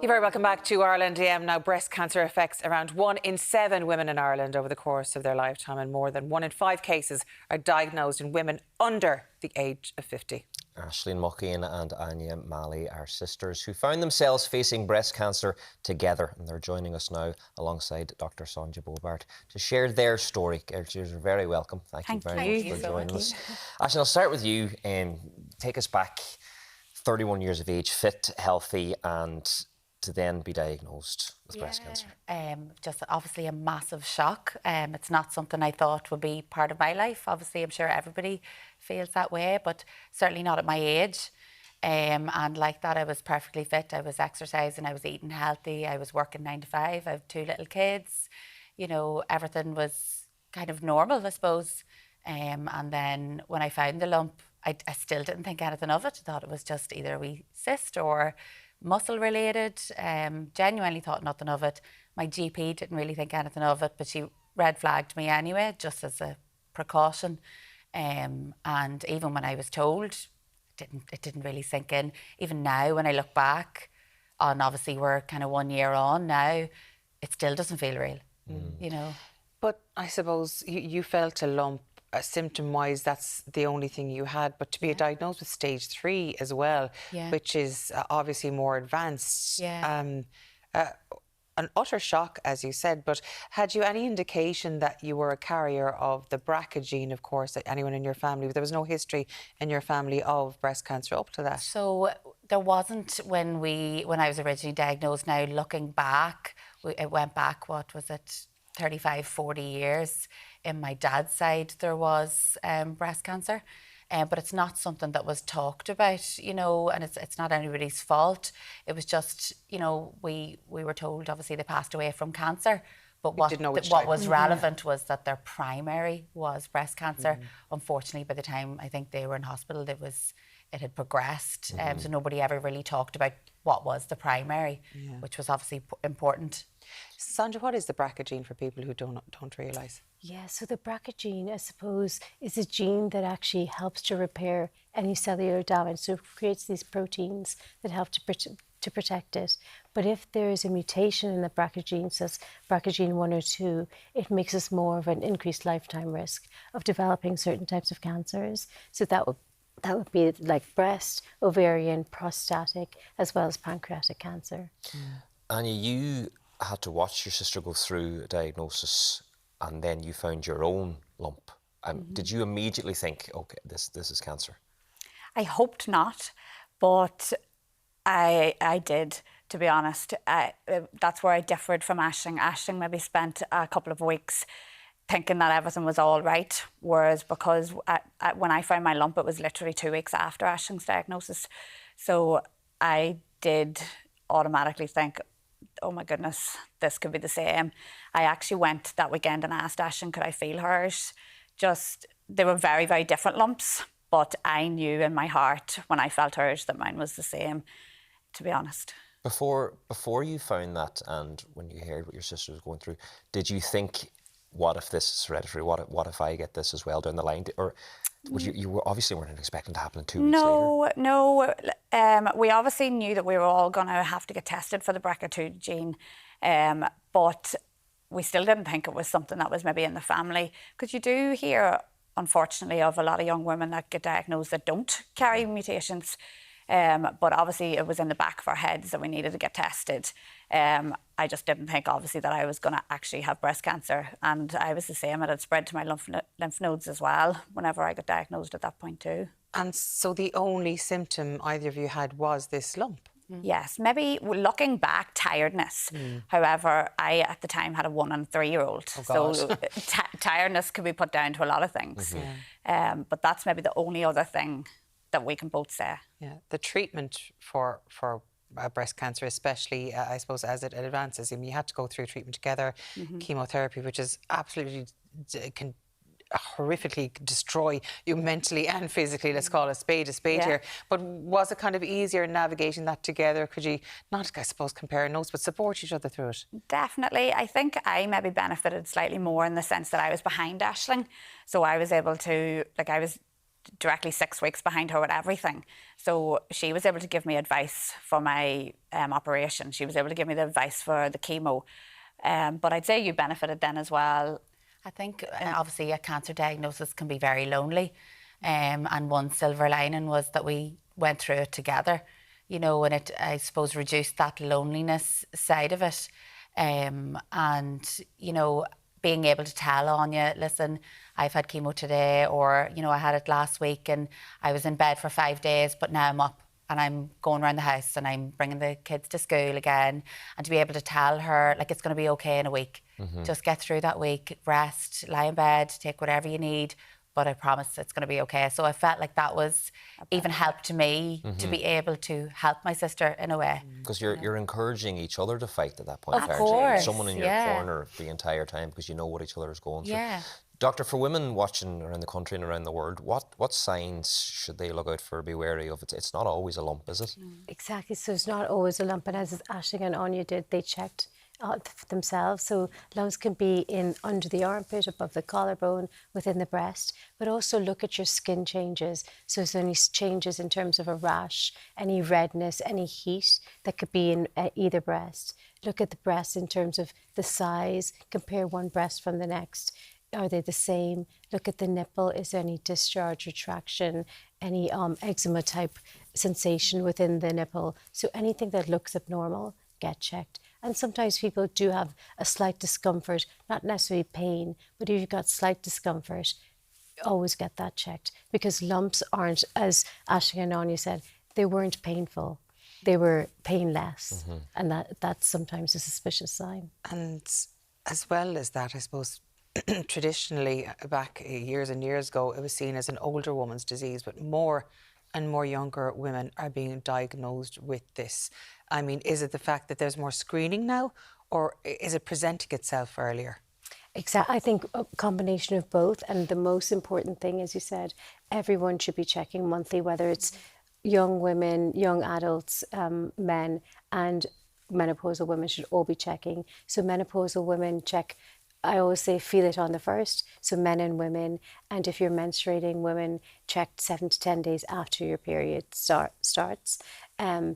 You're very welcome back to Ireland AM. Now, breast cancer affects around 1 in 7 women in Ireland over the course of their lifetime, and more than 1 in 5 cases are diagnosed in women under the age of 50. Aisling, Muckian and Áine, Mallie are sisters who found themselves facing breast cancer together, and they're joining us now alongside Dr Sonja Bobart to share their story. You're very welcome. Thank you very much for joining us. Aisling, I'll start with you. Take us back 31 years of age, fit, healthy, and to then be diagnosed with breast cancer. Just obviously a massive shock. It's not something I thought would be part of my life. Obviously, I'm sure everybody feels that way, but certainly not at my age. And like that, I was perfectly fit. I was exercising, I was eating healthy, I was working 9 to 5. I have 2 little kids. You know, everything was kind of normal, I suppose. And then when I found the lump, I still didn't think anything of it. I thought it was just either a wee cyst or muscle related. Genuinely thought nothing of it. My GP didn't really think anything of it, but she red flagged me anyway, just as a precaution. And even when I was told, it didn't really sink in. Even now, when I look back on, obviously we're kind of 1 year on now, it still doesn't feel real, you know. But I suppose you felt a lump. Symptom-wise, that's the only thing you had, but to be diagnosed with stage 3 as well, which is obviously more advanced, an utter shock, as you said. But had you any indication that you were a carrier of the BRCA gene, of course, anyone in your family? There was no history in your family of breast cancer up to that? So there wasn't when I was originally diagnosed. Now, looking back, it went back, what was it, 35, 40 years. In my dad's side, there was breast cancer, but it's not something that was talked about, you know, and it's not anybody's fault. It was just, you know, we were told, obviously, they passed away from cancer, but what was relevant was that their primary was breast cancer. Unfortunately, by the time I think they were in hospital, it had progressed, so nobody ever really talked about what was the primary, which was obviously important. Sonja, what is the BRCA gene for people who don't realise? Yeah, so the BRCA gene, I suppose, is a gene that actually helps to repair any cellular damage. So it creates these proteins that help to protect it. But if there is a mutation in the BRCA gene, so BRCA gene 1 or 2, it makes us more of an increased lifetime risk of developing certain types of cancers. So that would be like breast, ovarian, prostatic, as well as pancreatic cancer. Áine, you had to watch your sister go through a diagnosis, and then you found your own lump. Did you immediately think, okay, this is cancer? I hoped not, but I did, to be honest. That's where I differed from Aisling. Aisling maybe spent a couple of weeks thinking that everything was all right, whereas because when I found my lump, it was literally 2 weeks after Aisling's diagnosis. So I did automatically think, oh my goodness, this could be the same. I actually went that weekend and asked Aisling, could I feel hers? They were very, very different lumps, but I knew in my heart when I felt hers that mine was the same, to be honest. Before you found that, and when you heard what your sister was going through, did you think, what if this is hereditary? What if I get this as well down the line? Or you were obviously weren't expecting to happen 2 weeks later? No. We obviously knew that we were all going to have to get tested for the BRCA2 gene, but we still didn't think it was something that was maybe in the family. Because you do hear, unfortunately, of a lot of young women that get diagnosed that don't carry mutations. But obviously it was in the back of our heads that we needed to get tested. I just didn't think, obviously, that I was going to actually have breast cancer. And I was the same. It had spread to my lymph nodes as well whenever I got diagnosed at that point too. And so the only symptom either of you had was this lump? Yes, maybe looking back, tiredness. However, I at the time had a 1 and 3-year-old. So tiredness could be put down to a lot of things. But that's maybe the only other thing that we can both say. Yeah, the treatment for breast cancer, especially, I suppose, as it advances, I mean, you had to go through treatment together, chemotherapy, which is absolutely can horrifically destroy you mentally and physically. Let's call a spade here. But was it kind of easier navigating that together? Could you not, I suppose, compare notes, but support each other through it? Definitely. I think I maybe benefited slightly more in the sense that I was behind Aisling, so I was able to, I was directly 6 weeks behind her with everything. So she was able to give me advice for my operation. She was able to give me the advice for the chemo. But I'd say you benefited then as well. I think obviously a cancer diagnosis can be very lonely. And one silver lining was that we went through it together, you know, and it, I suppose, reduced that loneliness side of it. And, you know, being able to tell Áine, listen, I've had chemo today, or, you know, I had it last week and I was in bed for 5 days, but now I'm up and I'm going around the house and I'm bringing the kids to school again. And to be able to tell her, like, it's going to be okay in a week. Just get through that week, rest, lie in bed, take whatever you need, but I promise it's going to be okay. So I felt like that was even help to me to be able to help my sister in a way. Because you're encouraging each other to fight at that point. Of course, someone in your corner the entire time, because you know what each other is going through. Yeah. Doctor, for women watching around the country and around the world, what signs should they look out for, be wary of? It's not always a lump, is it? Exactly, so it's not always a lump, and as Aisling and Áine did, they checked themselves. So lumps can be in under the armpit, above the collarbone, within the breast, but also look at your skin changes. So is there any changes in terms of a rash, any redness, any heat that could be in either breast? Look at the breast in terms of the size, compare one breast from the next. Are they the same? Look at the nipple. Is there any discharge, retraction, any eczema type sensation within the nipple? So anything that looks abnormal, get checked. And sometimes people do have a slight discomfort, not necessarily pain, but if you've got slight discomfort, always get that checked, because lumps aren't, as Aisling and Áine said, they weren't painful. They were painless. And that's sometimes a suspicious sign. And as well as that, I suppose, traditionally, back years and years ago, it was seen as an older woman's disease, but more and more younger women are being diagnosed with this. I mean, is it the fact that there's more screening now, or is it presenting itself earlier? Exactly. I think a combination of both. And the most important thing, as you said, everyone should be checking monthly, whether it's young women, young adults, men, and menopausal women should all be checking. So menopausal women check, I always say, feel it on the first, so men and women. And if you're menstruating, women check 7 to 10 days after your period starts,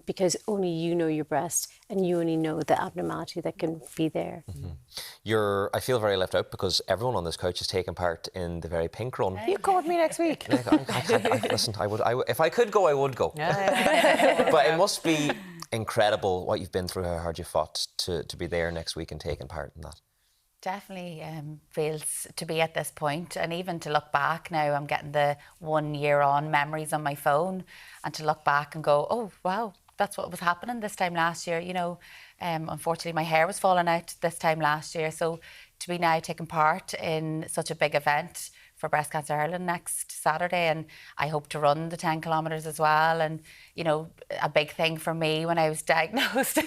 because only you know your breast and you only know the abnormality that can be there. I feel very left out, because everyone on this couch has taken part in the very pink run. You go with me next week. Listen, if I could go, I would go. But it must be incredible what you've been through, how hard you fought to be there next week and taking part in that. Definitely feels to be at this point, and even to look back now, I'm getting the 1 year on memories on my phone, and to look back and go, oh wow, that's what was happening this time last year. You know, unfortunately my hair was falling out this time last year, so to be now taking part in such a big event for Breast Cancer Ireland next Saturday, and I hope to run the 10 kilometres as well. And you know, a big thing for me when I was diagnosed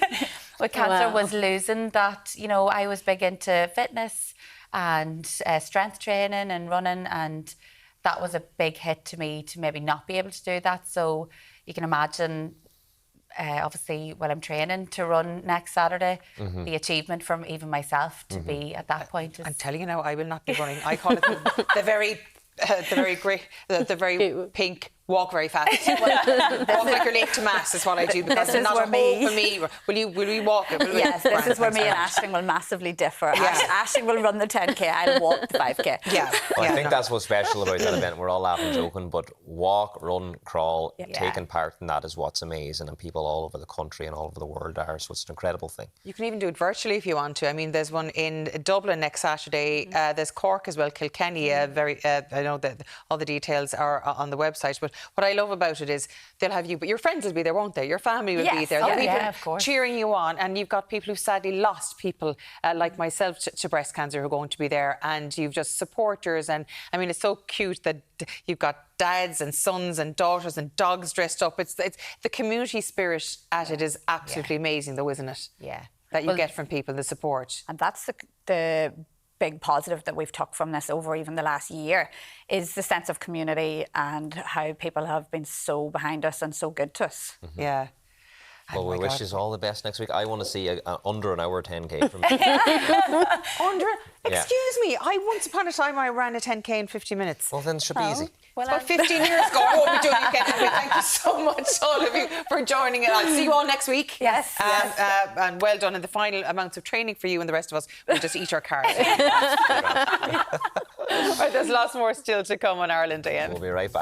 with cancer was losing that. You know, I was big into fitness and strength training and running, and that was a big hit to me to maybe not be able to do that. So you can imagine, obviously, while I'm training to run next Saturday, the achievement from even myself to be at that point is... I'm telling you now, I will not be running. I call it the very pink, walk very fast. Walk like you're late to mass is what I do, because it's not a hole for me. Will we walk it? Yes, this is where me and Aisling will massively differ. Aisling will run the 10k, I'll walk the 5k. I think that's what's special about that event. We're all laughing, joking, but walk, run, crawl, taking part in that is what's amazing, and people all over the country and all over the world are, so it's an incredible thing. You can even do it virtually if you want to. I mean, there's one in Dublin next Saturday. There's Cork as well, Kilkenny. I know that all the details are on the website, but what I love about it is they'll have you, but your friends will be there, won't they? Your family will be there. There'll be people cheering you on, and you've got people who've sadly lost people like myself to breast cancer who are going to be there, and you've just supporters. And I mean, it's so cute that you've got dads and sons and daughters and dogs dressed up. It's the community spirit at it is absolutely amazing, though, isn't it? Yeah. That you get from people, the support. And that's the big positive that we've took from this over even the last year, is the sense of community and how people have been so behind us and so good to us. Yeah. Well, we wish you all the best next week. I want to see under an hour 10K from you. Excuse me, once upon a time I ran a 10K in 50 minutes. Well, then it should be easy. Well, about 15 years ago, I won't be doing it again. Thank you so much, all of you, for joining. I'll see you all next week. Yes. And well done. And the final amounts of training for you and the rest of us, we'll just eat our cards. Right, there's lots more still to come on Ireland Day. We'll be right back.